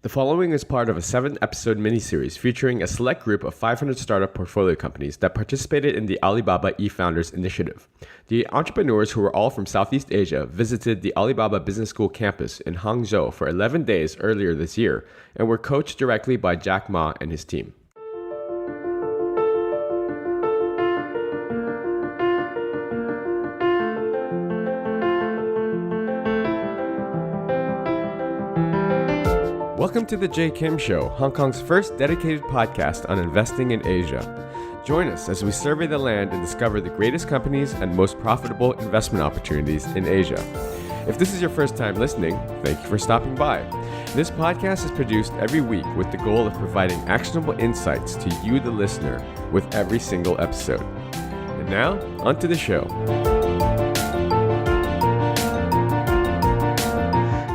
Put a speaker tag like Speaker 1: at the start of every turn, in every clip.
Speaker 1: The following is part of a 7-episode miniseries featuring a select group of 500 startup portfolio companies that participated in the Alibaba eFounders initiative. The entrepreneurs, who were all from Southeast Asia, visited the Alibaba Business School campus in Hangzhou for 11 days earlier this year and were coached directly by Jack Ma and his team. Welcome to the Jay Kim Show, Hong Kong's first dedicated podcast on investing in Asia. Join us as we survey the land and discover the greatest companies and most profitable investment opportunities in Asia. If this is your first time listening, thank you for stopping by. This podcast is produced every week with the goal of providing actionable insights to you, the listener, with every single episode. And now, onto the show.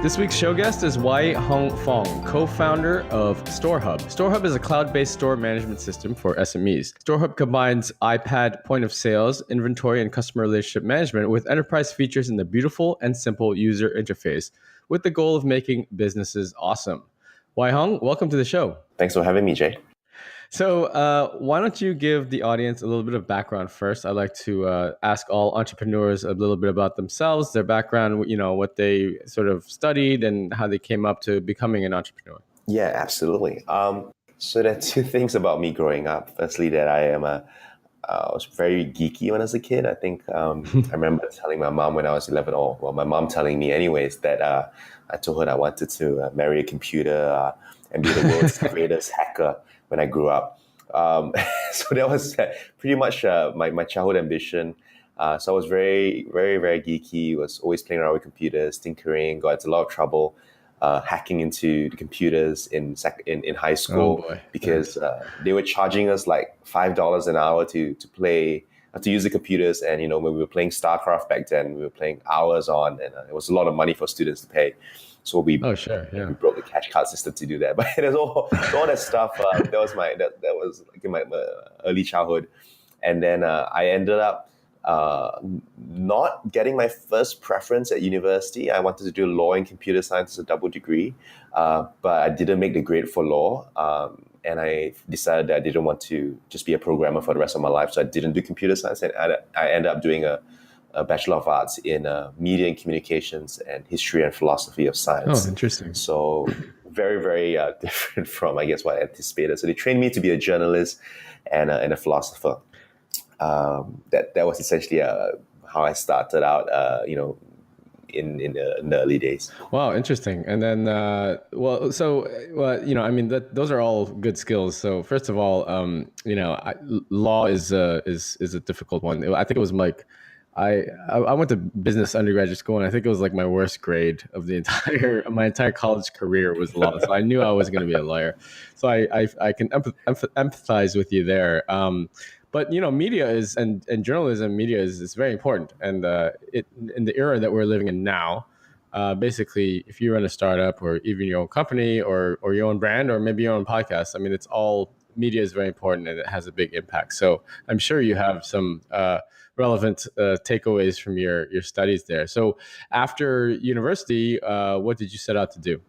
Speaker 1: This week's show guest is Wai Hong Fong, co-founder of StoreHub. StoreHub is a cloud-based store management system for SMEs. StoreHub combines iPad point of sales, inventory, and customer relationship management with enterprise features in the beautiful and simple user interface, with the goal of making businesses awesome. Wai Hong, welcome to the show.
Speaker 2: Thanks for having me, Jay.
Speaker 1: So why don't you give the audience a little bit of background first? I'd like to ask all entrepreneurs a little bit about themselves, their background, what they sort of studied and how they came up to becoming an entrepreneur.
Speaker 2: Yeah, absolutely. So there are two things about me growing up. Firstly, that I was very geeky when I was a kid. I think I remember telling my mom when I was 11, my mom telling me anyways, that I told her that I wanted to marry a computer and be the world's greatest hacker when I grew up. So that was pretty much my childhood ambition. So I was very, very, very geeky, was always playing around with computers, tinkering, got into a lot of trouble hacking into the computers in high school because they were charging us like $5 an hour to use the computers. And, when we were playing StarCraft back then, we were playing hours on, and it was a lot of money for students to pay. So we broke the cash card system to do that. But there's all that stuff. That was like in my early childhood, and then I ended up not getting my first preference at university. I wanted to do law and computer science as a double degree, but I didn't make the grade for law, and I decided that I didn't want to just be a programmer for the rest of my life. So I didn't do computer science, and I ended up doing a Bachelor of Arts in Media and Communications and History and Philosophy of Science.
Speaker 1: Oh, interesting.
Speaker 2: So very, very different from, I guess, what I anticipated. So they trained me to be a journalist and a philosopher. That was essentially how I started out, in the early days.
Speaker 1: Wow, interesting. And then, those are all good skills. So first of all, law is a difficult one. I think it was like, I went to business undergraduate school, and I think it was like my worst grade of my entire college career was law. So I knew I was going to be a lawyer. So I can empathize with you there. But media and journalism, media is very important, and in the era that we're living in now, basically, if you run a startup or even your own company or your own brand or maybe your own podcast, I mean, it's all media is very important and it has a big impact. So I'm sure you have some relevant takeaways from your studies there. So after university, what did you set out to do?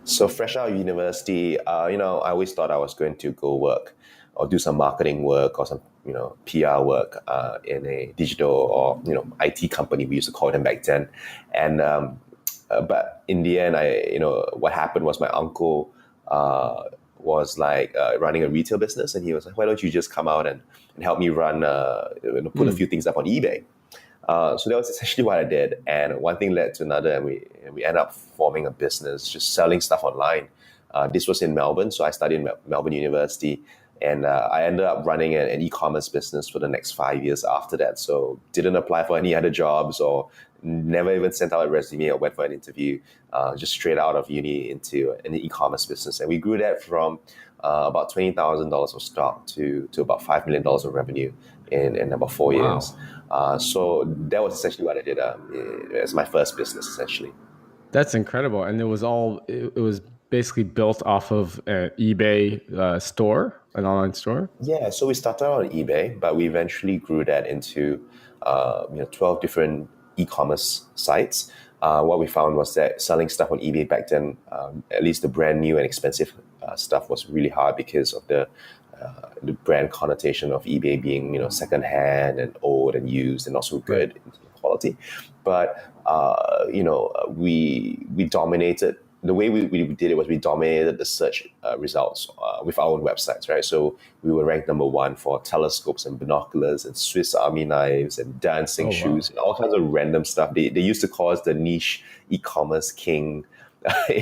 Speaker 2: So fresh out of university, I always thought I was going to go work or do some marketing work or some, PR work in a digital or, IT company, we used to call them back then. And, but in the end, what happened was my uncle was like running a retail business. And he was like, why don't you just come out and help me run, put a few things up on eBay. So that was essentially what I did. And one thing led to another, and we ended up forming a business, just selling stuff online. This was in Melbourne. So I studied at Melbourne University. And I ended up running an e-commerce business for the next 5 years after that. So didn't apply for any other jobs or never even sent out a resume or went for an interview, just straight out of uni into an e-commerce business. And we grew that from about $20,000 of stock to about $5 million of revenue in about 4 years. So that was essentially what I did as my first business, essentially.
Speaker 1: That's incredible. And it was basically built off of an eBay store, an online store?
Speaker 2: Yeah, so we started on eBay, but we eventually grew that into 12 different e-commerce sites what we found was that selling stuff on eBay back then, at least the brand new and expensive stuff, was really hard because of the brand connotation of eBay being, secondhand and old and used and not so
Speaker 1: Right.
Speaker 2: good in quality. But we dominated. The way we did it was we dominated the search results with our own websites, right? So we were ranked number one for telescopes and binoculars and Swiss Army knives and dancing
Speaker 1: Oh, wow.
Speaker 2: shoes and all kinds of random stuff. They used to call us the niche e-commerce king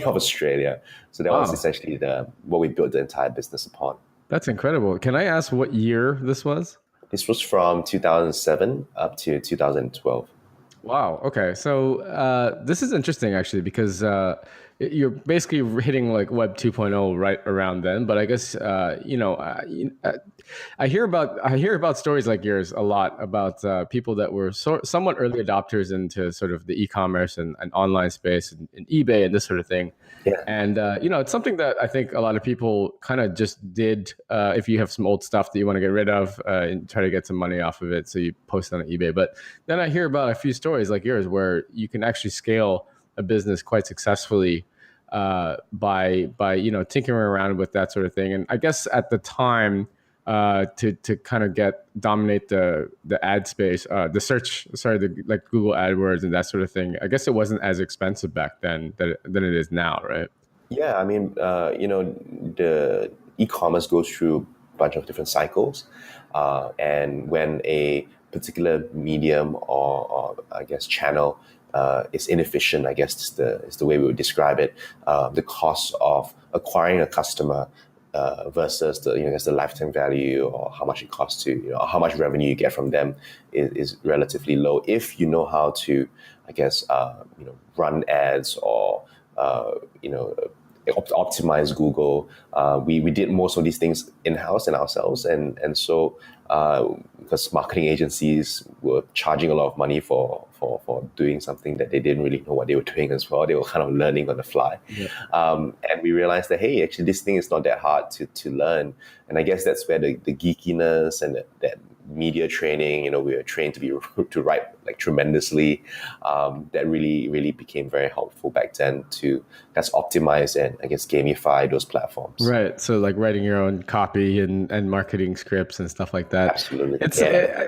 Speaker 2: of Australia. So that was
Speaker 1: Wow.
Speaker 2: essentially what we built the entire business upon.
Speaker 1: That's incredible. Can I ask what year this was?
Speaker 2: This was from 2007 up to 2012.
Speaker 1: Wow. Okay. So this is interesting actually because you're basically hitting like Web 2.0 right around then. But I guess I hear about stories like yours a lot about people that were somewhat early adopters into sort of the e-commerce and online space and eBay and this sort of thing.
Speaker 2: Yeah.
Speaker 1: And it's something that I think a lot of people kind of just did. If you have some old stuff that you want to get rid of and try to get some money off of it, so you post it on eBay. But then I hear about a few stories like yours where you can actually scale a business quite successfully by tinkering around with that sort of thing. And I guess at the time, to kind of dominate the ad space, the search, like Google AdWords and that sort of thing. I guess it wasn't as expensive back then than it is now, right?
Speaker 2: Yeah, I mean, the e-commerce goes through a bunch of different cycles, and when a particular medium or I guess channel is inefficient, I guess is the way we would describe it. The cost of acquiring a customer versus I guess the lifetime value or how much it costs to how much revenue you get from them is relatively low if you know how to I guess run ads or optimize Google. We did most of these things in-house and ourselves, and so because marketing agencies were charging a lot of money for doing something that they didn't really know what they were doing as well. They were kind of learning on the fly.
Speaker 1: Yeah.
Speaker 2: And we realized that, hey, actually this thing is not that hard to learn. And I guess that's where the geekiness and that media training, we were trained to write like tremendously. That really became very helpful back then to just optimize and I guess gamify those platforms.
Speaker 1: Right. So like writing your own copy and marketing scripts and stuff like that.
Speaker 2: Absolutely.
Speaker 1: It's
Speaker 2: Yeah.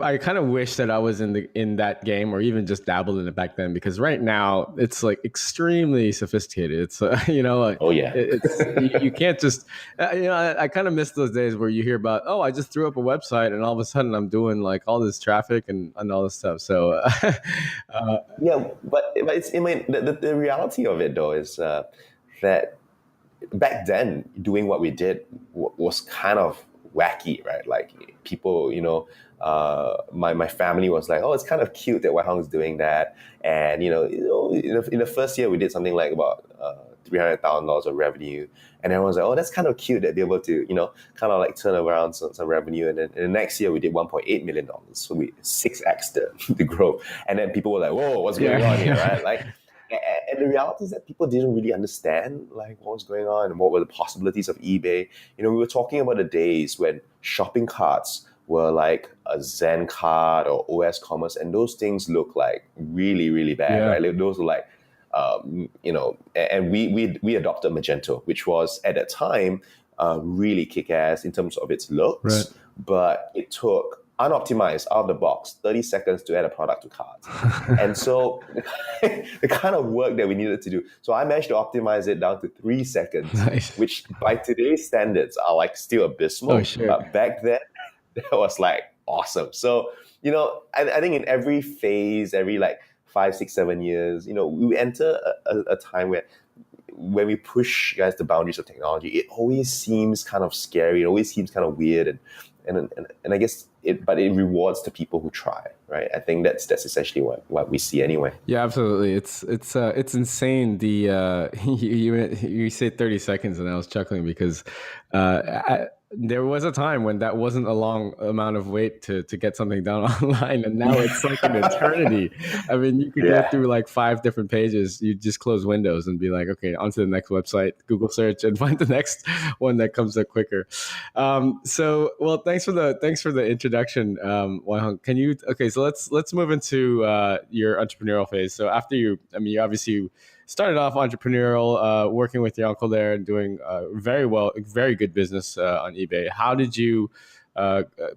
Speaker 1: I kind of wish that I was in that game or even just dabbled in it back then, because right now it's like extremely sophisticated. It's like
Speaker 2: Oh yeah.
Speaker 1: you can't just I kind of miss those days where you hear about, oh, I just threw up a website and all of a sudden I'm doing like all this traffic and all this stuff. So
Speaker 2: Yeah, but it's, I mean, the reality of it though is that back then doing what we did was kind of wacky, right? Like people, my family was like, oh, it's kind of cute that Wai Hong is doing that, and in the first year we did something like about $300,000 of revenue, and everyone's like, oh, that's kind of cute that be able to kind of like turn around some revenue, and then the next year we did $1.8 million, so we 6x the growth, and then people were like, whoa, what's going on here, right? Like. And the reality is that people didn't really understand like what was going on and what were the possibilities of eBay. We were talking about the days when shopping carts were like a Zen card or OS Commerce, and those things look like really, really bad,
Speaker 1: Yeah.
Speaker 2: right? Like, those were like, and we adopted Magento, which was at that time really kick-ass in terms of its looks,
Speaker 1: Right.
Speaker 2: but it took unoptimized out of the box 30 seconds to add a product to cart. And so the kind of work that we needed to do, so I managed to optimize it down to 3 seconds,
Speaker 1: Nice.
Speaker 2: which by today's standards are like still abysmal.
Speaker 1: Oh, sure.
Speaker 2: But back then that was like awesome. So I think in every phase, every like 5, 6, 7 years, we enter a time where when we push guys the boundaries of technology, it always seems kind of scary. It always seems kind of weird, and I guess it rewards the people who try, right? I think that's essentially what we see anyway.
Speaker 1: Yeah, absolutely. It's insane. The you say 30 seconds, and I was chuckling because there was a time when that wasn't a long amount of wait to get something done online, and now it's like an eternity. I mean, you could go
Speaker 2: Yeah.
Speaker 1: through like 5 different pages. You just close Windows and be like, okay, on to the next website, Google search, and find the next one that comes up quicker. Well, thanks for the introduction, Wai Hong. Can you okay? So let's move into your entrepreneurial phase. So after I mean, you obviously started off entrepreneurial, working with your uncle there and doing very good business on eBay. How did you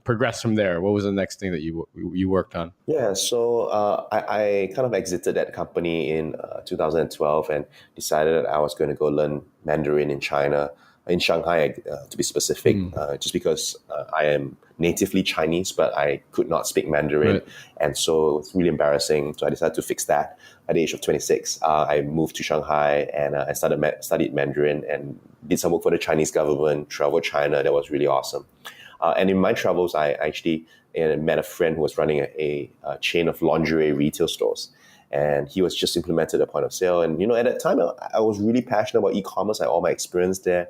Speaker 1: progress from there? What was the next thing that you worked on?
Speaker 2: Yeah, so I kind of exited that company in 2012 and decided that I was going to go learn Mandarin in China, in Shanghai, to be specific, just because I am natively Chinese, but I could not speak Mandarin.
Speaker 1: Right.
Speaker 2: And so it's really embarrassing. So I decided to fix that at the age of 26. I moved to Shanghai and I studied Mandarin and did some work for the Chinese government, traveled China. That was really awesome. And in my travels, I actually met a friend who was running a chain of lingerie retail stores. And he was just implemented a point of sale. And, at that time, I was really passionate about e-commerce. I had all my experience there.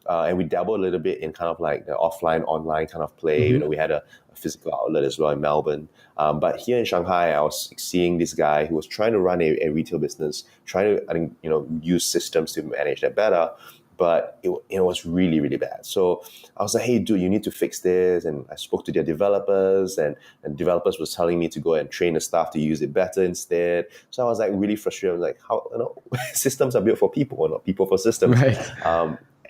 Speaker 2: And we dabbled a little bit in kind of like the offline, online kind of play.
Speaker 1: Mm-hmm.
Speaker 2: We had a physical outlet as well in Melbourne. But here in Shanghai, I was seeing this guy who was trying to run a retail business, trying to, use systems to manage that better. But it was really, really bad. So I was like, hey, dude, you need to fix this. And I spoke to their developers, and developers was telling me to go and train the staff to use it better instead. So I was like really frustrated. I was like, how, systems are built for people, not people for systems.
Speaker 1: Right.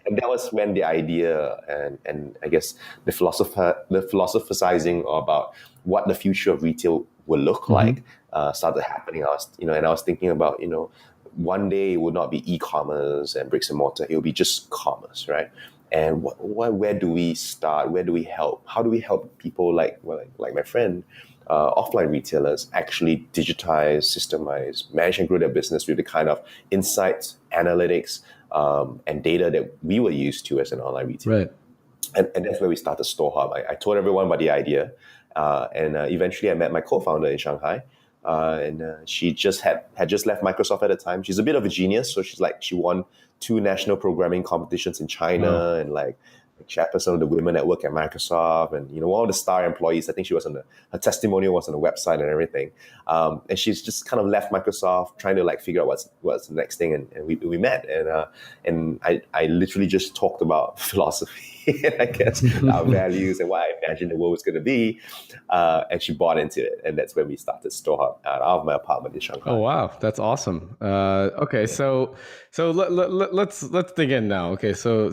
Speaker 2: And that was when the idea and I guess the philosophizing about what the future of retail will look like started happening. I was thinking about, one day it would not be e-commerce and bricks and mortar. It will be just commerce, right? And where do we start? Where do we help? How do we help people like my friend, offline retailers actually digitize, systemize, manage and grow their business with the kind of insights, analytics, and data that we were used to as an online retailer?
Speaker 1: Right.
Speaker 2: And that's where we started StoreHub. I told everyone about the idea. And eventually I met my co-founder in Shanghai. And she just had just left Microsoft at the time. She's a bit of a genius. So she won 2 national programming competitions in China and like chairperson of the Women at Work at Microsoft, and one of the star employees. I think she was her testimonial was on the website and everything. And she's just kind of left Microsoft, trying to like figure out what's the next thing. And we met, and I literally just talked about philosophy and I guess our values and what I imagined the world was going to be. And she bought into it, and that's when we started StoreHub out of my apartment in Shanghai.
Speaker 1: Oh wow, that's awesome. Okay, so let's dig in now. Okay, so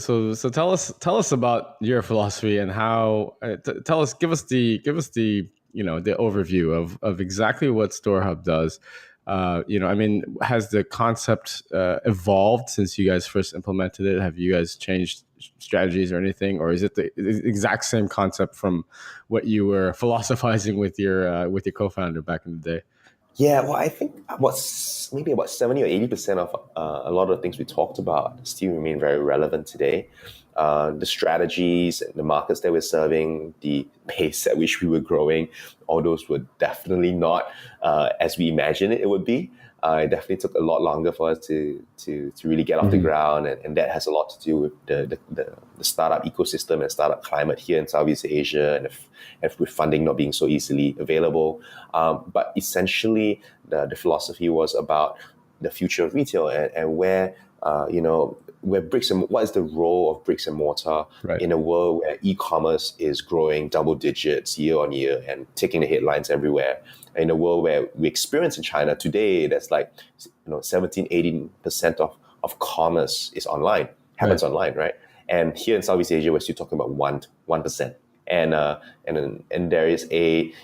Speaker 1: tell us about your philosophy and how. Give us the the overview of exactly what StoreHub does. I mean, has the concept evolved since you guys first implemented it? Have you guys changed strategies or anything, or is it the exact same concept from what you were philosophizing with your co-founder back in the day?
Speaker 2: Yeah, well, I think maybe about 70 or 80% of a lot of the things we talked about still remain very relevant today. The strategies and the markets that we're serving, the pace at which we were growing, all those were definitely not as we imagined it would be. It definitely took a lot longer for us to really get off the ground, and that has a lot to do with the startup ecosystem and startup climate here in Southeast Asia, and with funding not being so easily available. But essentially, the philosophy was about the future of retail and where what is the role of bricks and mortar in a world where e-commerce is growing double digits year on year and taking the headlines everywhere. In a world where we experience in China today, that's like 17-18% of commerce is online, happens online, right? And here in Southeast Asia, we're still talking about 1%. And there is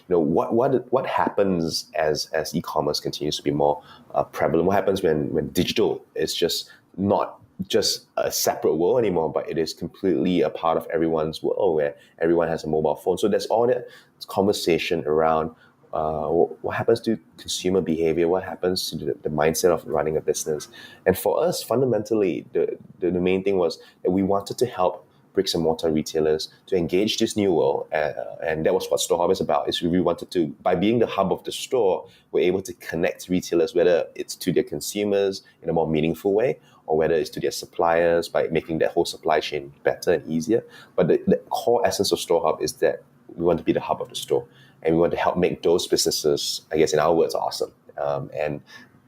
Speaker 2: what happens as e-commerce continues to be more prevalent? What happens when digital is just not just a separate world anymore, but it is completely a part of everyone's world where everyone has a mobile phone. So there's all that conversation around what happens to consumer behavior, what happens to the mindset of running a business. And for us, fundamentally, the main thing was that we wanted to help bricks and mortar retailers to engage this new world. And that was what StoreHub is about. Is we wanted to, by being the hub of the store, we're able to connect retailers, whether it's to their consumers in a more meaningful way, or whether it's to their suppliers by making that whole supply chain better and easier. But the core essence of StoreHub is that we want to be the hub of the store, and we want to help make those businesses, I guess in our words, awesome. And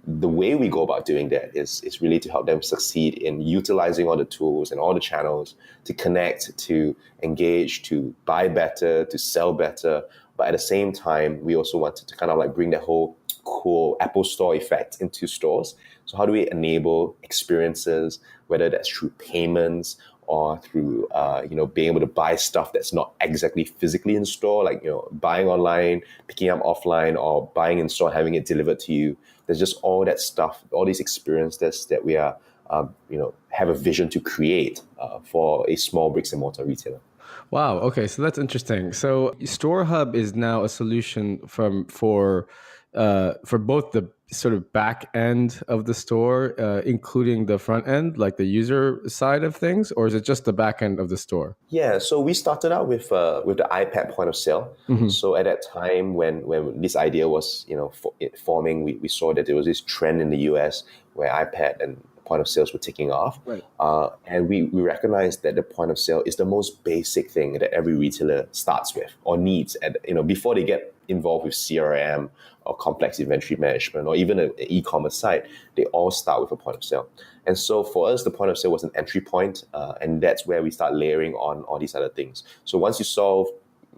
Speaker 2: the way we go about doing that is really to help them succeed in utilizing all the tools and all the channels to connect, to engage, to buy better, to sell better. But at the same time, we also wanted to kind of like bring that whole cool Apple Store effect into stores. So how do we enable experiences, whether that's through payments or through being able to buy stuff that's not exactly physically in store, like buying online, picking up offline, or buying in store, having it delivered to you. There's just all that stuff, all these experiences that we are have a vision to create for a small bricks and mortar retailer.
Speaker 1: Wow. Okay. So that's interesting. So StoreHub is now a solution for both the sort of back end of the store, including the front end, like the user side of things, or is it just the back end of the store?
Speaker 2: Yeah, so we started out with the iPad point of sale.
Speaker 1: Mm-hmm.
Speaker 2: So at that time, when this idea was forming, we saw that there was this trend in the US where iPad and point of sales were taking off,
Speaker 1: Right.
Speaker 2: And we recognized that the point of sale is the most basic thing that every retailer starts with or needs, and before they get involved with CRM or complex inventory management or even an e-commerce site, they all start with a point of sale. And so for us, the point of sale was an entry point, and that's where we start layering on all these other things. So once you solve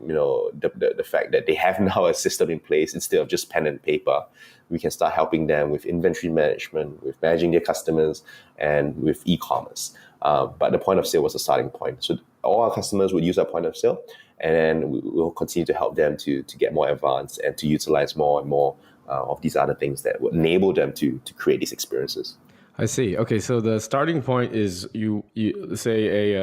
Speaker 2: the fact that they have now a system in place instead of just pen and paper, we can start helping them with inventory management, with managing their customers, and with e-commerce. But the point of sale was the starting point. So all our customers would use our point of sale, and then we'll continue to help them to get more advanced and to utilize more and more of these other things that would enable them to create these experiences.
Speaker 1: I see. Okay, so the starting point is you say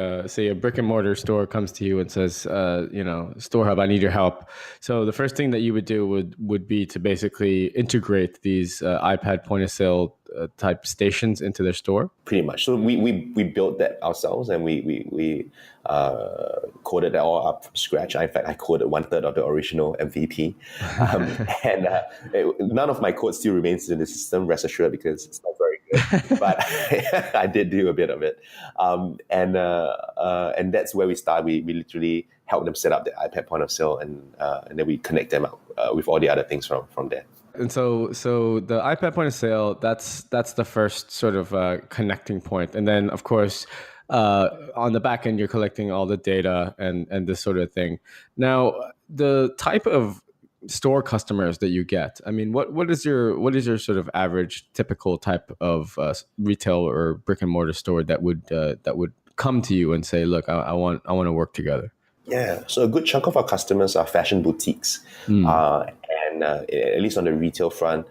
Speaker 1: a brick and mortar store comes to you and says, StoreHub, I need your help. So the first thing that you would do would be to basically integrate these iPad point of sale type stations into their store.
Speaker 2: Pretty much. So we built that ourselves, and we coded that all up from scratch. In fact, I coded 1/3 of the original MVP, and none of my code still remains in the system. Rest assured, because it's not very good, but I did do a bit of it, and that's where we start. We literally help them set up the iPad point of sale, and then we connect them up with all the other things from there.
Speaker 1: And so the iPad point of sale, that's the first sort of connecting point, and then of course on the back end you're collecting all the data and this sort of thing. Now, the type of store customers that you get, I mean, what is your sort of average typical type of retail or brick and mortar store that would come to you and say, look, I want to work together?
Speaker 2: Yeah, so a good chunk of our customers are fashion boutiques, and at least on the retail front,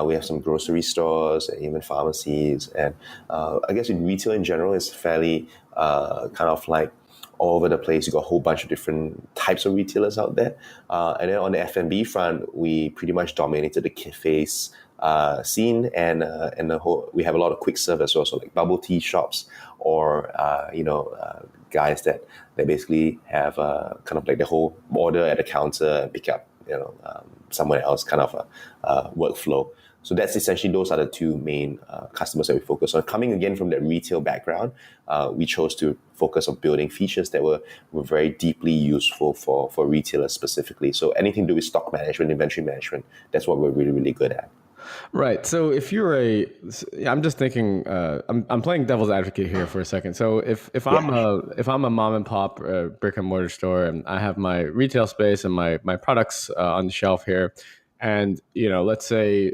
Speaker 2: we have some grocery stores and even pharmacies, and I guess in retail in general is fairly kind of like all over the place. You got a whole bunch of different types of retailers out there, and then on the F&B front, we pretty much dominated the cafes scene, and the whole. We have a lot of quick serve as well, so like bubble tea shops or guys that they basically have kind of like the whole order at the counter and pick up somewhere else kind of a workflow. So that's essentially, those are the two main customers that we focus on. Coming again from that retail background, we chose to focus on building features that were very deeply useful for retailers specifically. So anything to do with stock management, inventory management, that's what we're really, really good at.
Speaker 1: Right. So if you're I'm just thinking, I'm playing devil's advocate here for a second. So if I'm a mom and pop brick and mortar store, and I have my retail space and my products on the shelf here, and let's say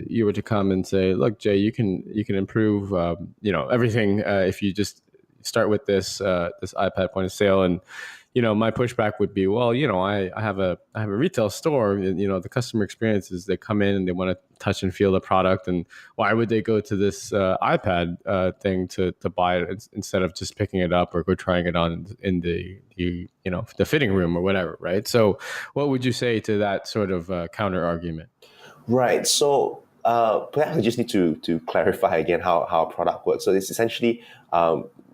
Speaker 1: you were to come and say, look, Jay, you can improve everything if you just start with this iPad point of sale. And my pushback would be, well, I have a retail store, and the customer experience is they come in and they want to touch and feel the product, and why would they go to this iPad thing to buy it instead of just picking it up or go trying it on in the fitting room or whatever, right? So what would you say to that sort of counter argument?
Speaker 2: Right. So perhaps I just need to clarify again how our product works. So it's essentially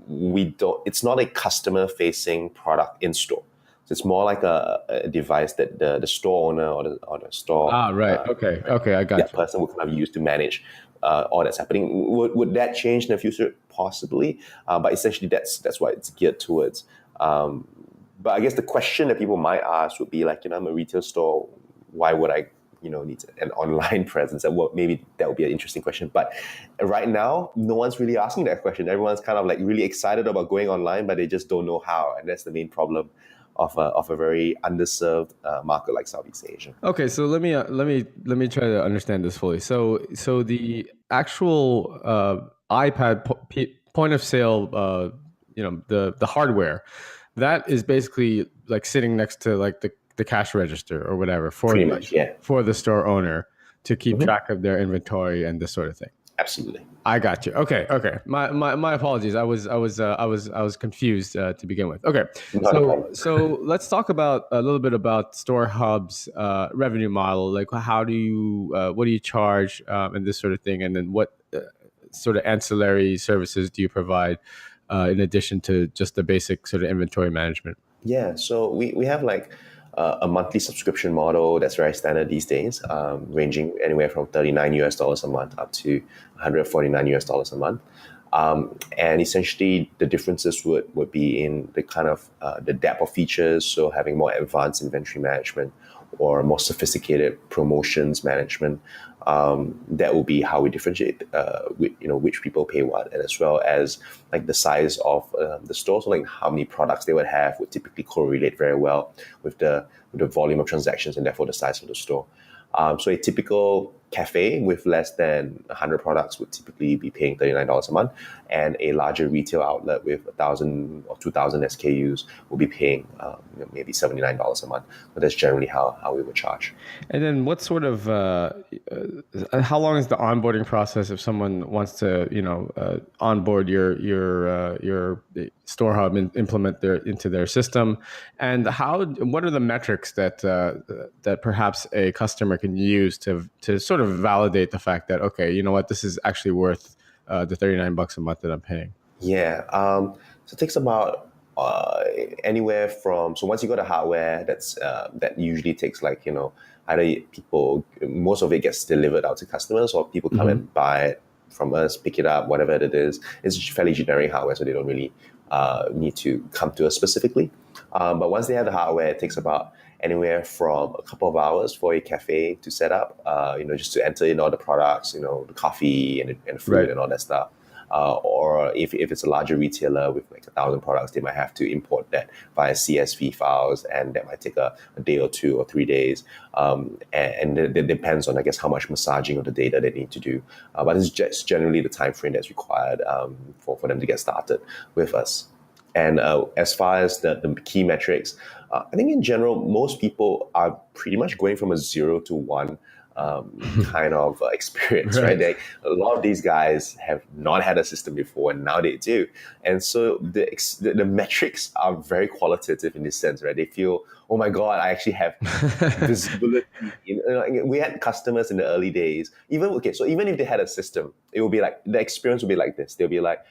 Speaker 2: it's not a customer facing product in store. So it's more like a device that the store owner or the store
Speaker 1: right. Okay, I got
Speaker 2: that
Speaker 1: you.
Speaker 2: person will kind of use to manage all that's happening. Would that change in the future? Possibly, but essentially that's what it's geared towards. But I guess the question that people might ask would be like, I'm a retail store. Why would I, need an online presence? And maybe that would be an interesting question. But right now, no one's really asking that question. Everyone's kind of like really excited about going online, but they just don't know how. And that's the main problem of a very underserved market like Southeast Asia.
Speaker 1: Okay, so let me try to understand this fully. So the actual iPad point of sale, the hardware, that is basically like sitting next to like the cash register or whatever
Speaker 2: Pretty much, yeah.
Speaker 1: for the store owner to keep track of their inventory and this sort of thing.
Speaker 2: Absolutely.
Speaker 1: I got you. Okay. My apologies. I was confused to begin with. Okay. So let's talk about a little bit about StoreHub's revenue model. Like, what do you charge, and this sort of thing, and then what sort of ancillary services do you provide in addition to just the basic sort of inventory management?
Speaker 2: Yeah. So we have like a monthly subscription model that's very standard these days, ranging anywhere from $39 a month up to $149 a month. And essentially, the differences would be in the kind of the depth of features, so having more advanced inventory management or more sophisticated promotions management. That will be how we differentiate, which people pay what, and as well as like the size of the store. So like how many products they would have would typically correlate very well with the volume of transactions and therefore the size of the store. So a typical cafe with less than 100 products would typically be paying $39 a month, and a larger retail outlet with 1,000 or 2,000 SKUs will be paying maybe $79 a month. But that's generally how we would charge.
Speaker 1: And then what sort of how long is the onboarding process if someone wants to onboard your StoreHub and implement into their system? And what are the metrics that perhaps a customer can use to sort of validate the fact that, okay, you know what, this is actually worth the $39 a month that I'm paying?
Speaker 2: Yeah. So it takes about anywhere from, so once you got the hardware, that usually takes like, either most of it gets delivered out to customers, or people come and buy it from us, pick it up, whatever it is. It's fairly generic hardware, so they don't really need to come to us specifically. But once they have the hardware, it takes about anywhere from a couple of hours for a cafe to set up, just to enter in all the products, the coffee and food, right, and all that stuff. Or if it's a larger retailer with like 1,000 products, they might have to import that via CSV files, and that might take a day or 2 or 3 days. And it depends on, I guess, how much massaging of the data they need to do. But it's just generally the time frame that's required for them to get started with us. And as far as the key metrics, I think in general, most people are pretty much going from a 0 to 1 kind of experience, right? A lot of these guys have not had a system before, and now they do. And so the metrics are very qualitative in this sense, right? They feel, oh my God, I actually have visibility. We had customers in the early days, even if they had a system, it would be like, the experience would be like this. They'll be like,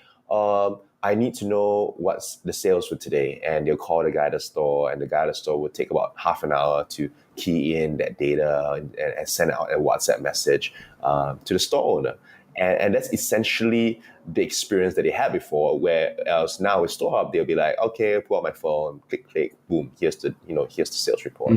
Speaker 2: I need to know what's the sales for today. And they'll call the guy at the store, and the guy at the store would take about half an hour to key in that data and send out a WhatsApp message to the store owner. And that's essentially the experience that they had before, whereas now with StoreUp, they'll be like, okay, pull out my phone, click, boom, here's the sales report.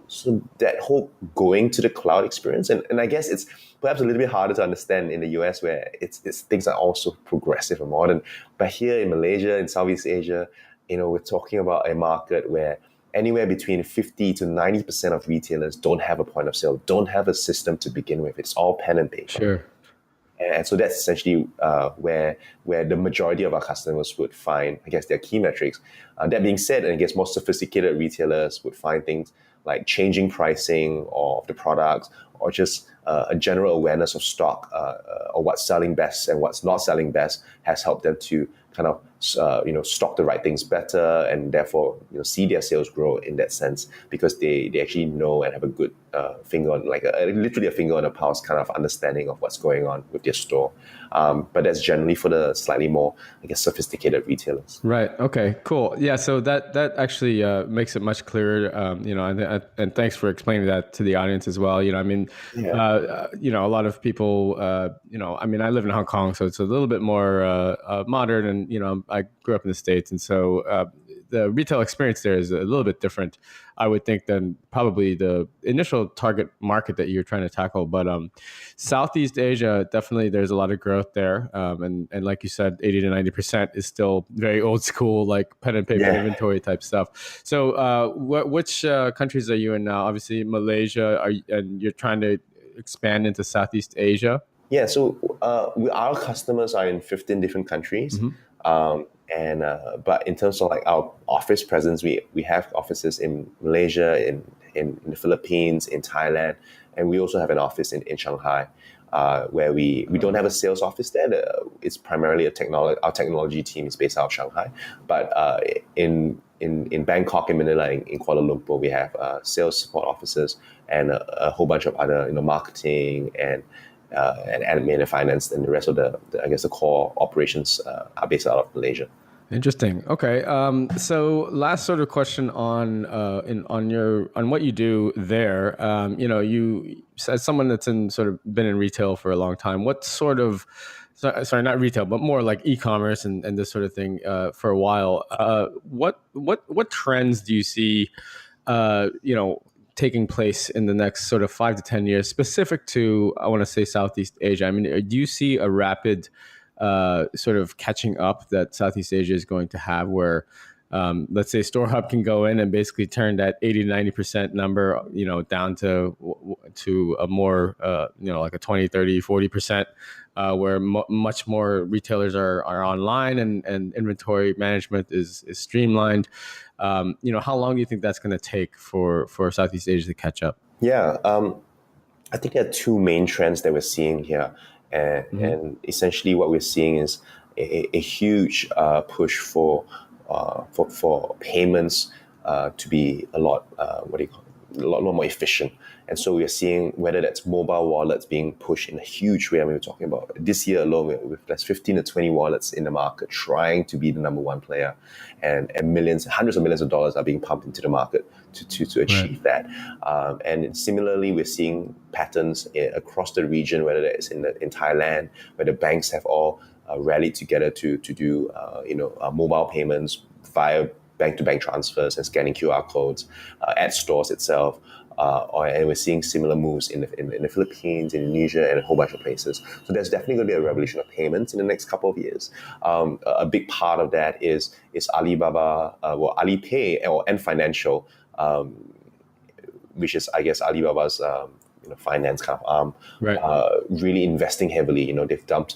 Speaker 2: So that whole going to the cloud experience, and I guess it's perhaps a little bit harder to understand in the US, where it's things are also progressive and modern. But here in Malaysia, in Southeast Asia, we're talking about a market where anywhere between 50 to 90% of retailers don't have a point of sale, don't have a system to begin with. It's all pen and paper.
Speaker 1: Sure.
Speaker 2: And so that's essentially where the majority of our customers would find, I guess, their key metrics. That being said, and I guess more sophisticated retailers would find things like changing pricing of the products, or just a general awareness of stock, or what's selling best and what's not selling best, has helped them to kind of stock the right things better, and therefore see their sales grow in that sense, because they actually know and have a good finger on, like literally a finger on the pulse kind of understanding of what's going on with their store. But that's generally for the slightly more, I guess, sophisticated retailers.
Speaker 1: Right. Okay. Cool. Yeah. So that actually makes it much clearer. And thanks for explaining that to the audience as well. I mean,
Speaker 2: Yeah.
Speaker 1: a lot of people. I mean, I live in Hong Kong, so it's a little bit more modern, and I grew up in the States, and so the retail experience there is a little bit different, I would think, than probably the initial target market that you're trying to tackle. But Southeast Asia, definitely, there's a lot of growth there, and like you said, 80 to 90% is still very old school, like pen and paper
Speaker 2: Yeah.
Speaker 1: inventory type stuff. So, which countries are you in now? Obviously, Malaysia, and you're trying to expand into Southeast Asia.
Speaker 2: Yeah, so our customers are in 15 different countries.
Speaker 1: Mm-hmm.
Speaker 2: But in terms of like our office presence, we have offices in Malaysia, in the Philippines, in Thailand, and we also have an office in Shanghai, where we don't have a sales office there. It's primarily our technology team is based out of Shanghai. But in Bangkok and Manila, in Kuala Lumpur, we have sales support offices and a whole bunch of other marketing and admin and finance, and the rest of the core operations are based out of Malaysia.
Speaker 1: Interesting. Okay. So last sort of question on what you do there. You as someone that's been in retail for a long time, what sort of, sorry, not retail, but more like e-commerce and this sort of thing for a while. What trends do you see, taking place in the next sort of 5 to 10 years, specific to, I want to say, Southeast Asia? I mean, do you see a rapid sort of catching up that Southeast Asia is going to have, where let's say StoreHub can go in and basically turn that 80 to 90% number, down to a more, like a 20, 30, 40%, where much more retailers are online, and inventory management is streamlined. How long do you think that's going to take for Southeast Asia to catch up?
Speaker 2: Yeah, I think there are two main trends that we're seeing here. And essentially what we're seeing is a huge push for payments to be a lot a lot more efficient. And so we're seeing whether that's mobile wallets being pushed in a huge way. I mean, we're talking about this year alone with there's 15 to 20 wallets in the market trying to be the number one player, and hundreds of millions of dollars are being pumped into the market to achieve that. And similarly, we're seeing patterns across the region, whether it's in Thailand, where the banks have all rallied together to do mobile payments via bank-to-bank transfers and scanning QR codes at stores itself. And we're seeing similar moves in the Philippines, Indonesia, and a whole bunch of places. So there's definitely going to be a revolution of payments in the next couple of years. A big part of that is Alibaba, Alipay, and financial, which is, I guess, Alibaba's finance kind of arm,
Speaker 1: Right.
Speaker 2: really investing heavily. They've dumped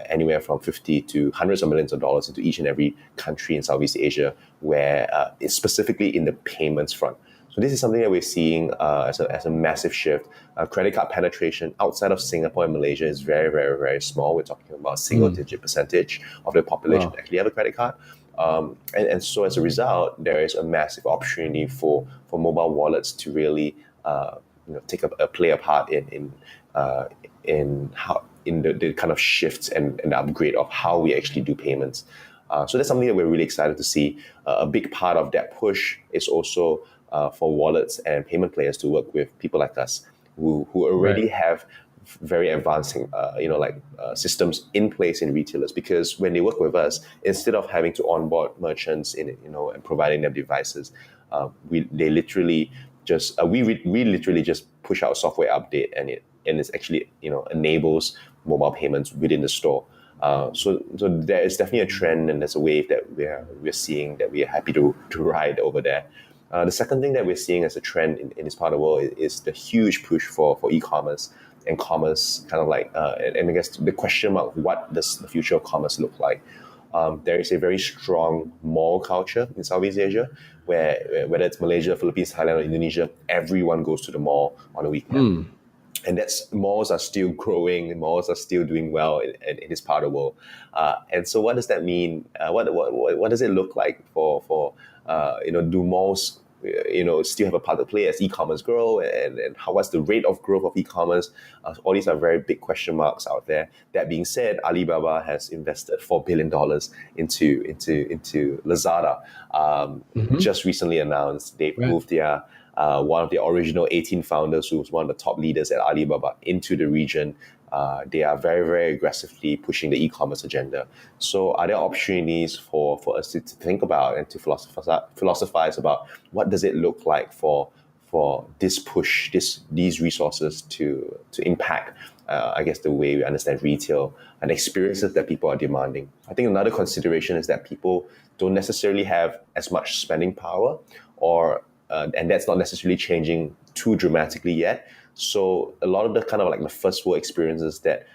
Speaker 2: anywhere from 50 to hundreds of millions of dollars into each and every country in Southeast Asia, where it's specifically in the payments front. So this is something that we're seeing as a massive shift. Credit card penetration outside of Singapore and Malaysia is very, very, very small. We're talking about single-digit percentage of the population that actually have a credit card. And so as a result, there is a massive opportunity for mobile wallets to really play a part in the kind of shifts and the upgrade of how we actually do payments. So that's something that we're really excited to see. A big part of that push is also for wallets and payment players to work with people like us who already have very advanced systems in place in retailers, because when they work with us, instead of having to onboard merchants and providing them devices, we literally just push out a software update, and it's actually enables mobile payments within the store. So there is definitely a trend, and there's a wave that we're seeing that we are happy to ride over there. The second thing that we're seeing as a trend in this part of the world is the huge push for e-commerce and commerce, kind of like, and I guess the question mark, what does the future of commerce look like? There is a very strong mall culture in Southeast Asia, where whether it's Malaysia, Philippines, Thailand, or Indonesia, everyone goes to the mall on a weekend. and that's malls are still growing, malls are still doing well in this part of the world. And so, what does that mean? What does it look like for do malls still have a part to play as e-commerce grow, and what's the rate of growth of e-commerce? All these are very big question marks out there. That being said, Alibaba has invested $4 billion into Lazada. Just recently announced they've moved their one of the original 18 founders, who was one of the top leaders at Alibaba, into the region. They are very, very aggressively pushing the e-commerce agenda. So are there opportunities for us to think about and to philosophize about what does it look like for this push, these resources to impact, I guess, the way we understand retail and experiences that people are demanding. I think another consideration is that people don't necessarily have as much spending power, and that's not necessarily changing too dramatically yet. So a lot of the kind of like the first world experiences that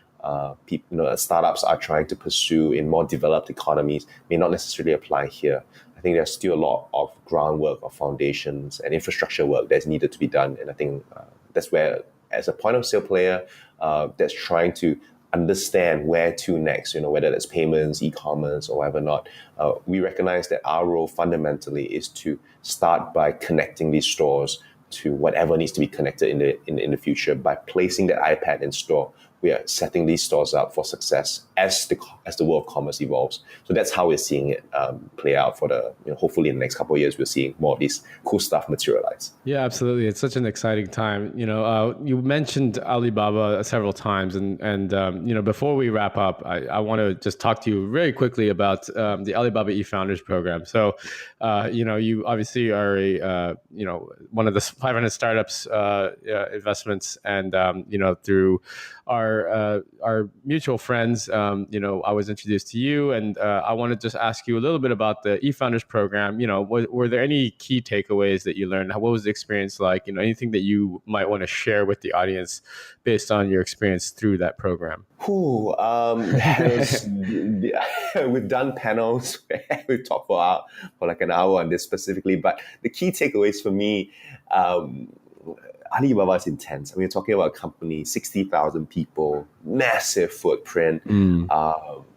Speaker 2: startups are trying to pursue in more developed economies may not necessarily apply here. I think there's still a lot of groundwork, of foundations and infrastructure work that's needed to be done. And I think that's where, as a point of sale player that's trying to understand where to next, whether that's payments, e-commerce, or whatever not, we recognize that our role fundamentally is to start by connecting these stores to whatever needs to be connected in the future. By placing that iPad in store, we are setting these stores up for success as the world of commerce evolves. So that's how we're seeing it play out for the hopefully in the next couple of years we're seeing more of this cool stuff materialize.
Speaker 1: Yeah, absolutely. It's such an exciting time. You mentioned Alibaba several times, and before we wrap up, I want to just talk to you very quickly about the Alibaba eFounders program. So, you obviously are one of the 500 startups investments, and through our mutual friends, I was introduced to you, and I want to just ask you a little bit about the eFounders program. Were there any key takeaways that you learned? What was the experience like? Anything that you might want to share with the audience based on your experience through that program?
Speaker 2: We've done panels where we talked for like an hour on this specifically, but the key takeaways for me, Alibaba is intense. I mean, we're talking about a company, 60,000 people, massive footprint,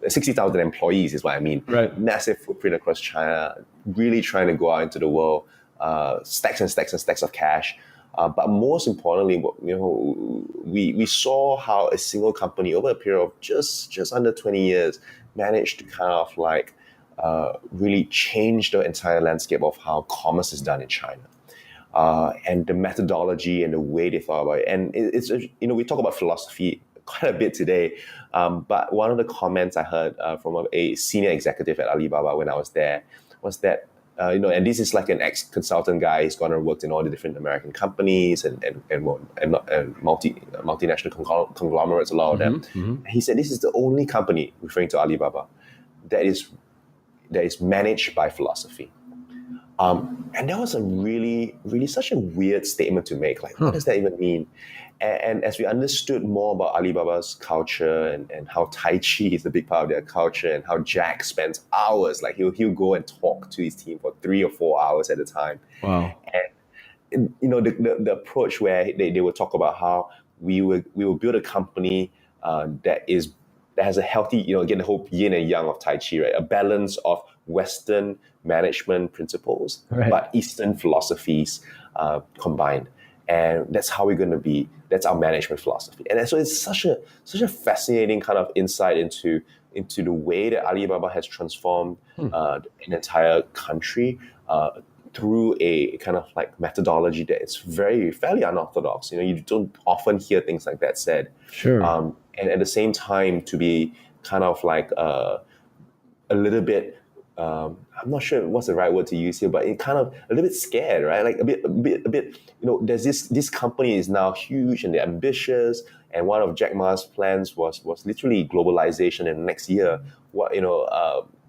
Speaker 2: 60,000 employees is what I mean.
Speaker 1: Right.
Speaker 2: Massive footprint across China, really trying to go out into the world, stacks and stacks and stacks of cash. But most importantly, we saw how a single company over a period of just under 20 years managed to kind of like really change the entire landscape of how commerce is done in China. And the methodology and the way they thought about it. And it's we talk about philosophy quite a bit today, but one of the comments I heard from a senior executive at Alibaba when I was there was that, and this is like an ex-consultant guy. He's gone and worked in all the different American companies and multinational conglomerates, a lot of them. Mm-hmm. He said this is the only company, referring to Alibaba, that is managed by philosophy. And that was a really, really such a weird statement to make. Like, what does that even mean? And as we understood more about Alibaba's culture and how Tai Chi is a big part of their culture, and how Jack spends hours, like he'll go and talk to his team for 3 or 4 hours at a time.
Speaker 1: Wow.
Speaker 2: And the approach where they will talk about how we will build a company that has a healthy, again, the whole yin and yang of Tai Chi, right? A balance of Western management principles, right, but Eastern philosophies combined. And that's how we're going to be. That's our management philosophy. And so it's such a fascinating kind of insight into the way that Alibaba has transformed an entire country through a kind of like methodology that is fairly unorthodox. You don't often hear things like that said.
Speaker 1: Sure.
Speaker 2: And at the same time, to be kind of like a little bit, I'm not sure what's the right word to use here, but it kind of a little bit scared, right? Like a bit. There's this company is now huge and they're ambitious, and one of Jack Ma's plans was literally globalization in the next year.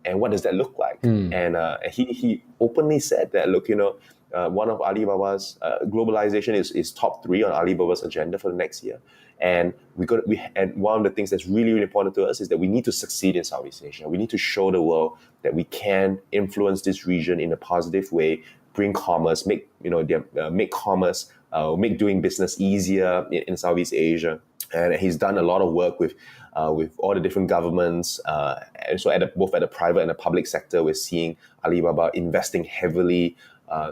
Speaker 2: And what does that look like? And he openly said that, look, one of Alibaba's globalization is top 3 on Alibaba's agenda for the next year. And and one of the things that's really, really important to us is that we need to succeed in Southeast Asia. We need to show the world that we can influence this region in a positive way, bring commerce, make commerce make doing business easier in Southeast Asia. And he's done a lot of work with all the different governments. And so both at the private and the public sector, we're seeing Alibaba investing heavily.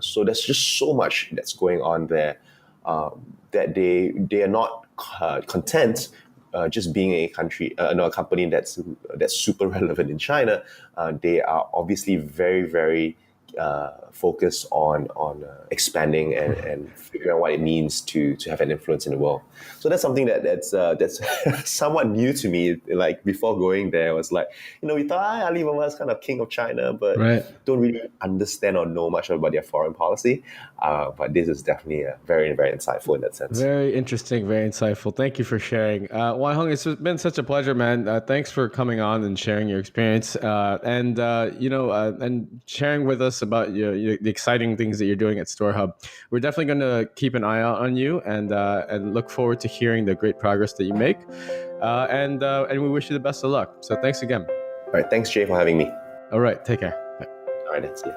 Speaker 2: So there's just so much that's going on there that they are not content just being a company that's super relevant in China. They are obviously very, very focused on expanding and figuring out what it means to have an influence in the world. So that's something that's somewhat new to me. Like before going there, I was like, we thought Alibaba is kind of king of China, but don't really understand or know much about their foreign policy. But this is definitely very, very insightful in that sense.
Speaker 1: Very interesting, very insightful. Thank you for sharing. Wai Hong, it's been such a pleasure, man. Thanks for coming on and sharing your experience and sharing with us about the exciting things that you're doing at StoreHub. We're definitely going to keep an eye out on you and look forward to hearing the great progress that you make. And we wish you the best of luck. So thanks again.
Speaker 2: All right. Thanks, Jay, for having me.
Speaker 1: All right. Take care. Bye.
Speaker 2: All right. That's it.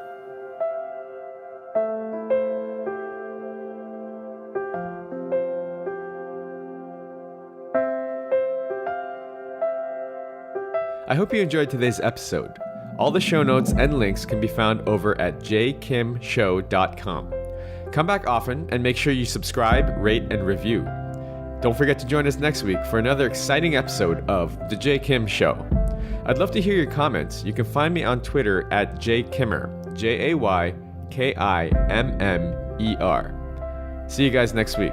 Speaker 3: I hope you enjoyed today's episode. All the show notes and links can be found over at jkimshow.com. Come back often and make sure you subscribe, rate, and review. Don't forget to join us next week for another exciting episode of The J Kim Show. I'd love to hear your comments. You can find me on Twitter at jkimmer, JayKimmer. See you guys next week.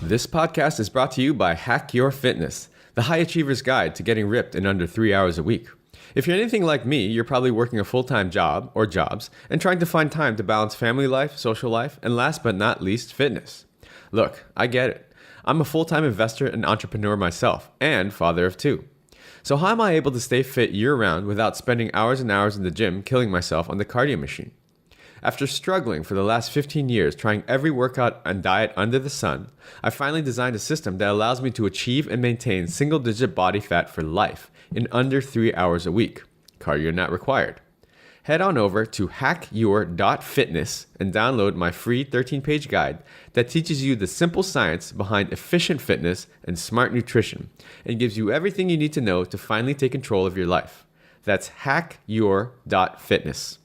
Speaker 3: This podcast is brought to you by Hack Your Fitness, the high achiever's guide to getting ripped in under 3 hours a week. If you're anything like me, you're probably working a full-time job or jobs and trying to find time to balance family life, social life, and last but not least, fitness. Look, I get it. I'm a full-time investor and entrepreneur myself, and father of two. So how am I able to stay fit year-round without spending hours and hours in the gym killing myself on the cardio machine? After struggling for the last 15 years trying every workout and diet under the sun, I finally designed a system that allows me to achieve and maintain single-digit body fat for life in under 3 hours a week. Cardio not required. Head on over to hackyour.fitness and download my free 13-page guide that teaches you the simple science behind efficient fitness and smart nutrition and gives you everything you need to know to finally take control of your life. That's hackyour.fitness.